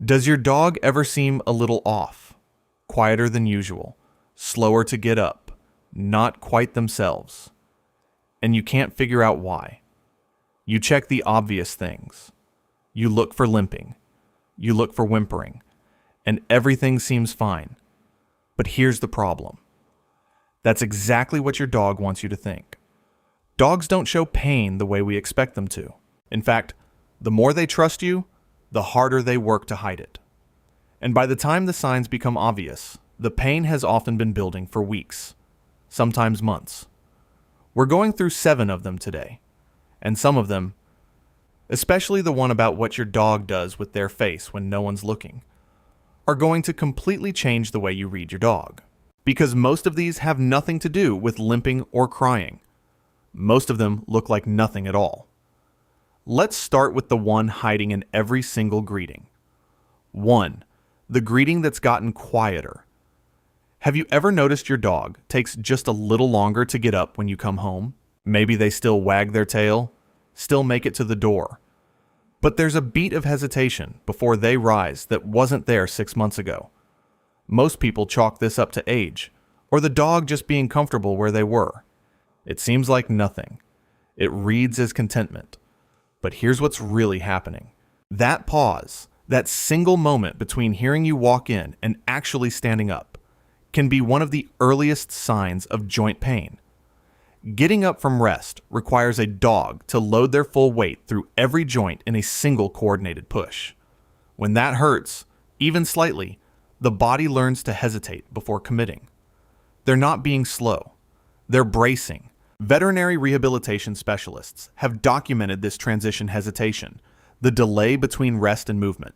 Does your dog ever seem a little off, quieter than usual, slower to get up, not quite themselves, and you can't figure out why? You check the obvious things. You look for limping. You look for whimpering, and everything seems fine. But here's the problem. That's exactly what your dog wants you to think. Dogs don't show pain the way we expect them to. In fact, the more they trust you, the harder they work to hide it. And by the time the signs become obvious, the pain has often been building for weeks, sometimes months. We're going through 7 of them today, and some of them, especially the one about what your dog does with their face when no one's looking, are going to completely change the way you read your dog. Because most of these have nothing to do with limping or crying. Most of them look like nothing at all. Let's start with the one hiding in every single greeting. 1. The greeting that's gotten quieter. Have you ever noticed your dog takes just a little longer to get up when you come home? Maybe they still wag their tail, still make it to the door. But there's a beat of hesitation before they rise that wasn't there 6 months ago. Most people chalk this up to age, or the dog just being comfortable where they were. It seems like nothing. It reads as contentment. But here's what's really happening. That pause, that single moment between hearing you walk in and actually standing up, can be one of the earliest signs of joint pain. Getting up from rest requires a dog to load their full weight through every joint in a single coordinated push. When that hurts, even slightly, the body learns to hesitate before committing. They're not being slow. They're bracing. Veterinary rehabilitation specialists have documented this transition hesitation, the delay between rest and movement,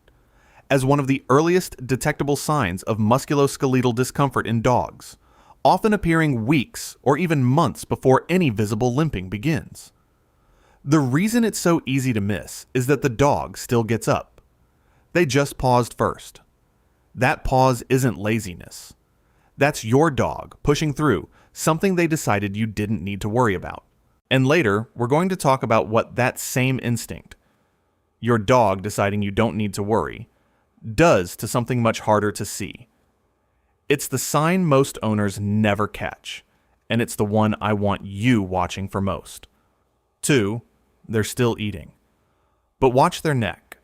as one of the earliest detectable signs of musculoskeletal discomfort in dogs, often appearing weeks or even months before any visible limping begins. The reason it's so easy to miss is that the dog still gets up. They just paused first. That pause isn't laziness. That's your dog pushing through something they decided you didn't need to worry about. And later, we're going to talk about what that same instinct, your dog deciding you don't need to worry, does to something much harder to see. It's the sign most owners never catch, and it's the one I want you watching for most. 2, they're still eating. But watch their neck.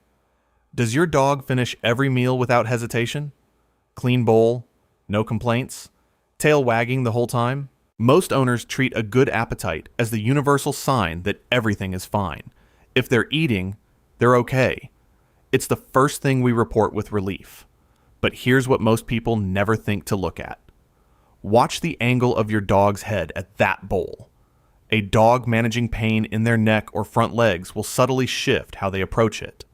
Does your dog finish every meal without hesitation? Clean bowl? No complaints? Tail wagging the whole time? Most owners treat a good appetite as the universal sign that everything is fine. If they're eating, they're okay. It's the first thing we report with relief. But here's what most people never think to look at. Watch the angle of your dog's head at that bowl. A dog managing pain in their neck or front legs will subtly shift how they approach it.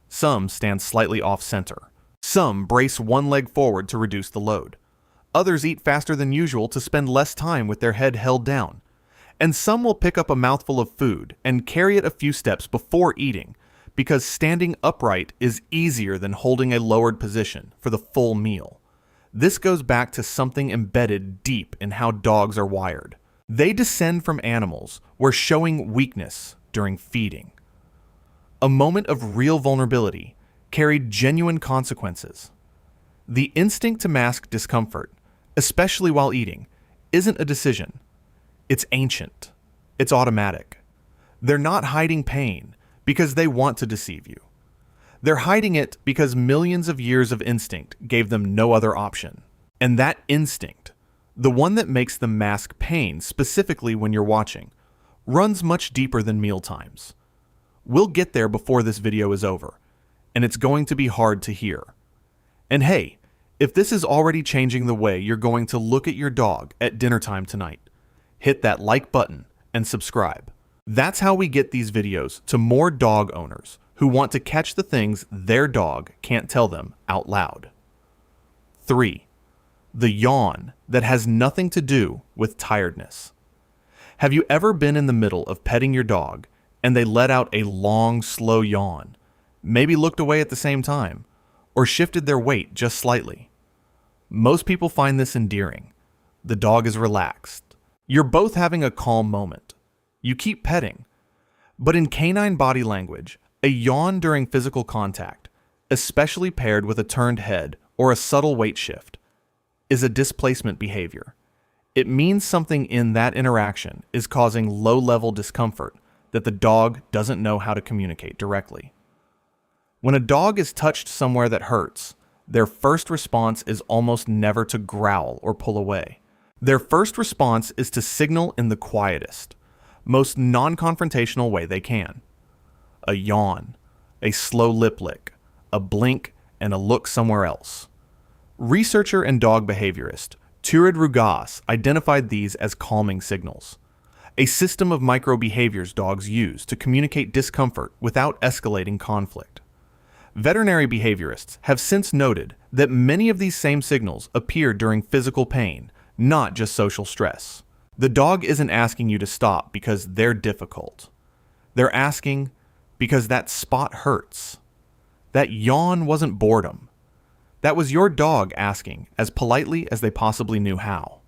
Some stand slightly off-center. Some brace one leg forward to reduce the load. Others eat faster than usual to spend less time with their head held down. And some will pick up a mouthful of food and carry it a few steps before eating, because standing upright is easier than holding a lowered position for the full meal. This goes back to something embedded deep in how dogs are wired. They descend from animals where showing weakness during feeding. A moment of real vulnerability carried genuine consequences. The instinct to mask discomfort, especially while eating, isn't a decision. It's ancient. It's automatic. They're not hiding pain because they want to deceive you. They're hiding it because millions of years of instinct gave them no other option. And that instinct, the one that makes them mask pain specifically when you're watching, runs much deeper than meal times. We'll get there before this video is over, and it's going to be hard to hear. And hey, if this is already changing the way you're going to look at your dog at dinner time tonight, hit that like button and subscribe. That's how we get these videos to more dog owners who want to catch the things their dog can't tell them out loud. 3. The yawn that has nothing to do with tiredness. Have you ever been in the middle of petting your dog and they let out a long, slow yawn, maybe looked away at the same time, or shifted their weight just slightly? Most people find this endearing. The dog is relaxed. You're both having a calm moment. You keep petting. But in canine body language, a yawn during physical contact especially paired with a turned head or a subtle weight shift, is a displacement behavior. It means something in that interaction is causing low-level discomfort that the dog doesn't know how to communicate directly. When a dog is touched somewhere that hurts, their first response is almost never to growl or pull away. Their first response is to signal in the quietest, most non-confrontational way they can. A yawn, a slow lip lick, a blink, and a look somewhere else. Researcher and dog behaviorist Turid Rugas identified these as calming signals, a system of micro-behaviors dogs use to communicate discomfort without escalating conflict. Veterinary behaviorists have since noted that many of these same signals appear during physical pain, not just social stress. The dog isn't asking you to stop because they're difficult. They're asking because that spot hurts. That yawn wasn't boredom. That was your dog asking as politely as they possibly knew how.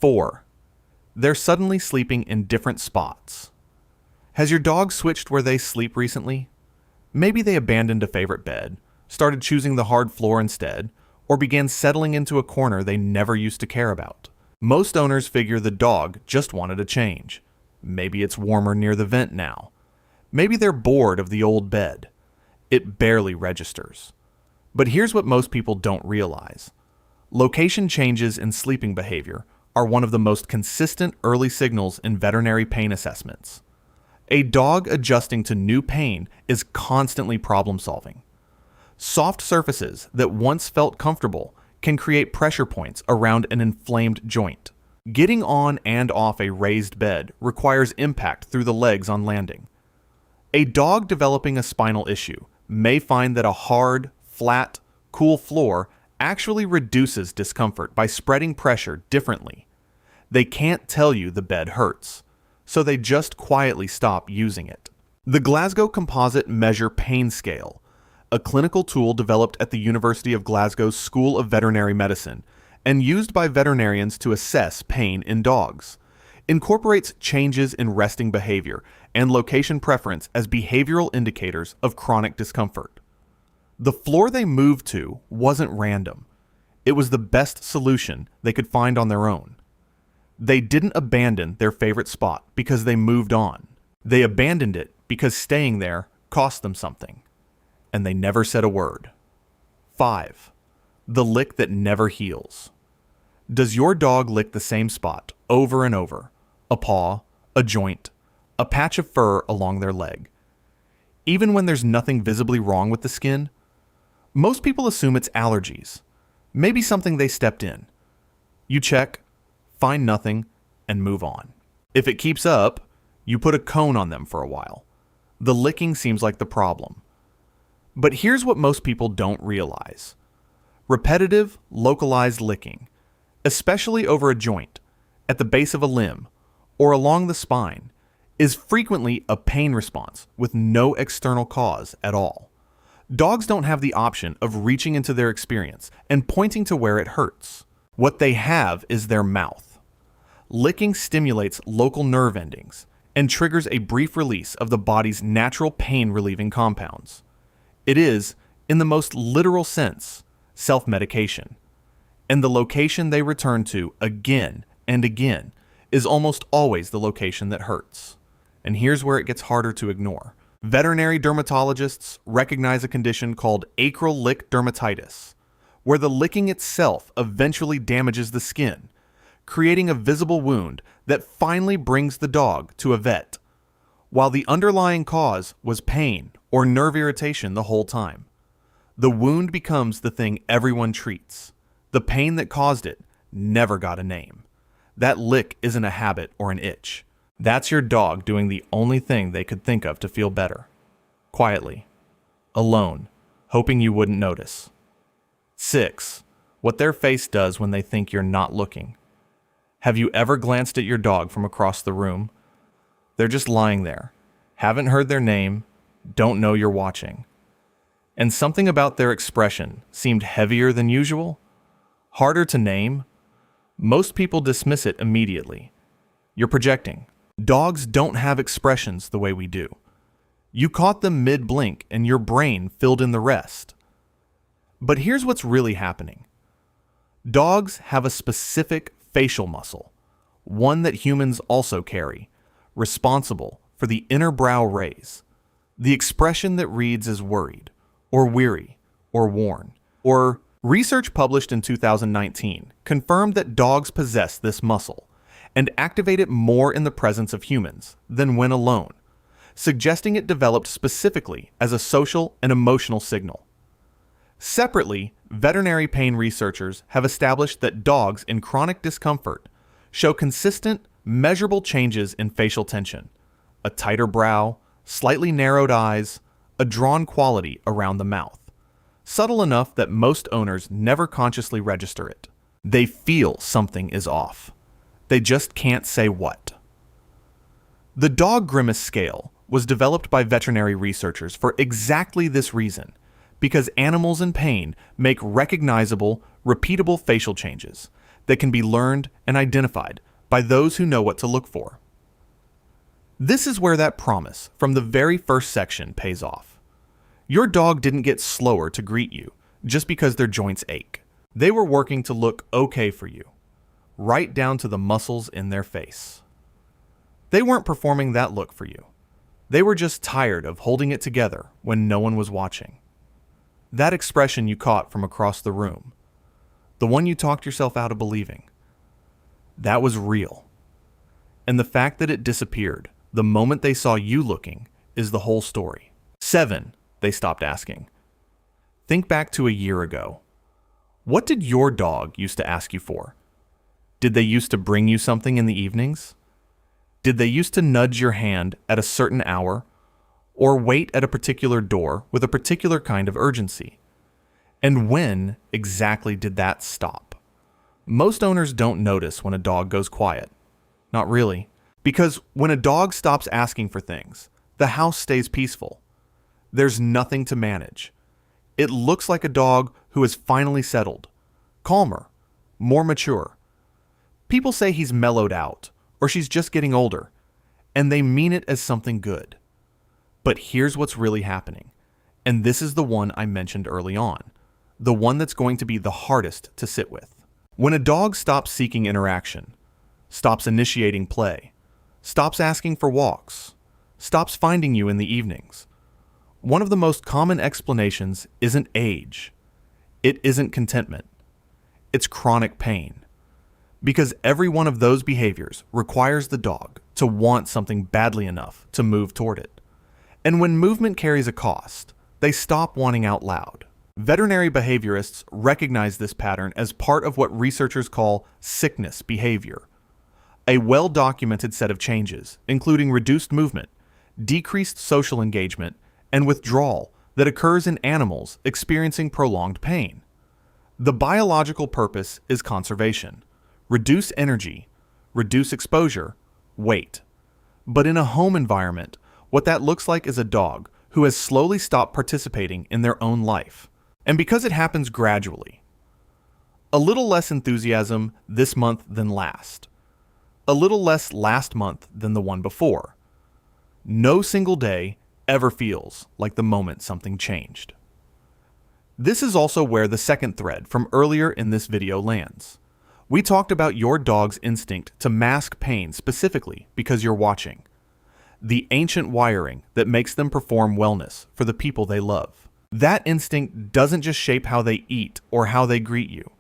4. They're suddenly sleeping in different spots. Has your dog switched where they sleep recently? Maybe they abandoned a favorite bed, started choosing the hard floor instead, or began settling into a corner they never used to care about. Most owners figure the dog just wanted a change. Maybe it's warmer near the vent now. Maybe they're bored of the old bed. It barely registers. But here's what most people don't realize. Location changes in sleeping behavior are one of the most consistent early signals in veterinary pain assessments. A dog adjusting to new pain is constantly problem-solving. Soft surfaces that once felt comfortable can create pressure points around an inflamed joint. Getting on and off a raised bed requires impact through the legs on landing. A dog developing a spinal issue may find that a hard, flat, cool floor actually reduces discomfort by spreading pressure differently. They can't tell you the bed hurts, so they just quietly stop using it. The Glasgow Composite Measure Pain Scale, a clinical tool developed at the University of Glasgow's School of Veterinary Medicine and used by veterinarians to assess pain in dogs, incorporates changes in resting behavior and location preference as behavioral indicators of chronic discomfort. The floor they moved to wasn't random. It was the best solution they could find on their own. They didn't abandon their favorite spot because they moved on. They abandoned it because staying there cost them something. And they never said a word. 5. The lick that never heals. Does your dog lick the same spot over and over? A paw, a joint, a patch of fur along their leg. Even when there's nothing visibly wrong with the skin? Most people assume it's allergies. Maybe something they stepped in. You check, find nothing, and move on. If it keeps up, you put a cone on them for a while. The licking seems like the problem. But here's what most people don't realize. Repetitive, localized licking, especially over a joint, at the base of a limb, or along the spine, is frequently a pain response with no external cause at all. Dogs don't have the option of reaching into their experience and pointing to where it hurts. What they have is their mouth. Licking stimulates local nerve endings and triggers a brief release of the body's natural pain-relieving compounds. It is, in the most literal sense, self-medication. And the location they return to again and again is almost always the location that hurts. And here's where it gets harder to ignore. Veterinary dermatologists recognize a condition called acral lick dermatitis, where the licking itself eventually damages the skin, creating a visible wound that finally brings the dog to a vet, while the underlying cause was pain or nerve irritation the whole time. The wound becomes the thing everyone treats. The pain that caused it never got a name. That lick isn't a habit or an itch. That's your dog doing the only thing they could think of to feel better. Quietly. Alone. Hoping you wouldn't notice. 6. What their face does when they think you're not looking. Have you ever glanced at your dog from across the room? They're just lying there. Haven't heard their name. Don't know you're watching. And something about their expression seemed heavier than usual? Harder to name? Most people dismiss it immediately. You're projecting. Dogs don't have expressions the way we do. You caught them mid-blink and your brain filled in the rest. But here's what's really happening. Dogs have a specific facial muscle, one that humans also carry, responsible for the inner brow raise, the expression that reads as worried, or weary, or worn. Or research published in 2019 confirmed that dogs possess this muscle and activate it more in the presence of humans than when alone, suggesting it developed specifically as a social and emotional signal. Separately, veterinary pain researchers have established that dogs in chronic discomfort show consistent, measurable changes in facial tension, a tighter brow, slightly narrowed eyes, a drawn quality around the mouth, subtle enough that most owners never consciously register it. They feel something is off. They just can't say what. The dog grimace scale was developed by veterinary researchers for exactly this reason, because animals in pain make recognizable, repeatable facial changes that can be learned and identified by those who know what to look for. This is where that promise from the very first section pays off. Your dog didn't get slower to greet you just because their joints ache. They were working to look okay for you, right down to the muscles in their face. They weren't performing that look for you. They were just tired of holding it together when no one was watching. That expression you caught from across the room, the one you talked yourself out of believing, that was real. And the fact that it disappeared the moment they saw you looking is the whole story. 7, they stopped asking. Think back to a year ago. What did your dog used to ask you for? Did they used to bring you something in the evenings? Did they used to nudge your hand at a certain hour? Or wait at a particular door with a particular kind of urgency? And when exactly did that stop? Most owners don't notice when a dog goes quiet. Not really. Because when a dog stops asking for things, the house stays peaceful. There's nothing to manage. It looks like a dog who has finally settled, calmer, more mature. People say he's mellowed out, or she's just getting older, and they mean it as something good. But here's what's really happening, and this is the one I mentioned early on, the one that's going to be the hardest to sit with. When a dog stops seeking interaction, stops initiating play, stops asking for walks, stops finding you in the evenings, one of the most common explanations isn't age. It isn't contentment. It's chronic pain. Because every one of those behaviors requires the dog to want something badly enough to move toward it. And when movement carries a cost, they stop wanting out loud. Veterinary behaviorists recognize this pattern as part of what researchers call sickness behavior, a well-documented set of changes, including reduced movement, decreased social engagement, and withdrawal that occurs in animals experiencing prolonged pain. The biological purpose is conservation. Reduce energy, reduce exposure, wait. But in a home environment, what that looks like is a dog who has slowly stopped participating in their own life. And because it happens gradually. A little less enthusiasm this month than last. A little less last month than the one before. No single day ever feels like the moment something changed. This is also where the second thread from earlier in this video lands. We talked about your dog's instinct to mask pain specifically because you're watching. The ancient wiring that makes them perform wellness for the people they love. That instinct doesn't just shape how they eat or how they greet you.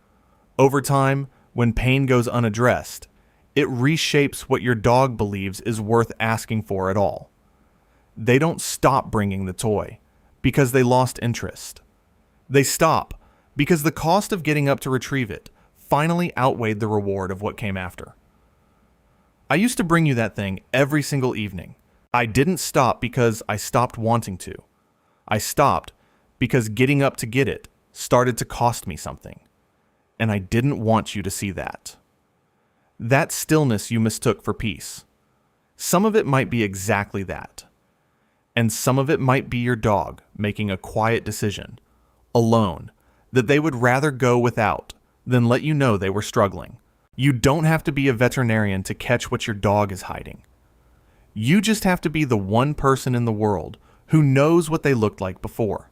Over time, when pain goes unaddressed, it reshapes what your dog believes is worth asking for at all. They don't stop bringing the toy because they lost interest. They stop because the cost of getting up to retrieve it finally outweighed the reward of what came after. I used to bring you that thing every single evening. I didn't stop because I stopped wanting to. I stopped because getting up to get it started to cost me something. And I didn't want you to see that. That stillness you mistook for peace. Some of it might be exactly that. And some of it might be your dog making a quiet decision, alone, that they would rather go without than let you know they were struggling. You don't have to be a veterinarian to catch what your dog is hiding. You just have to be the one person in the world who knows what they looked like before.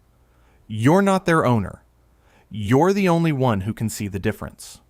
You're not their owner. You're the only one who can see the difference.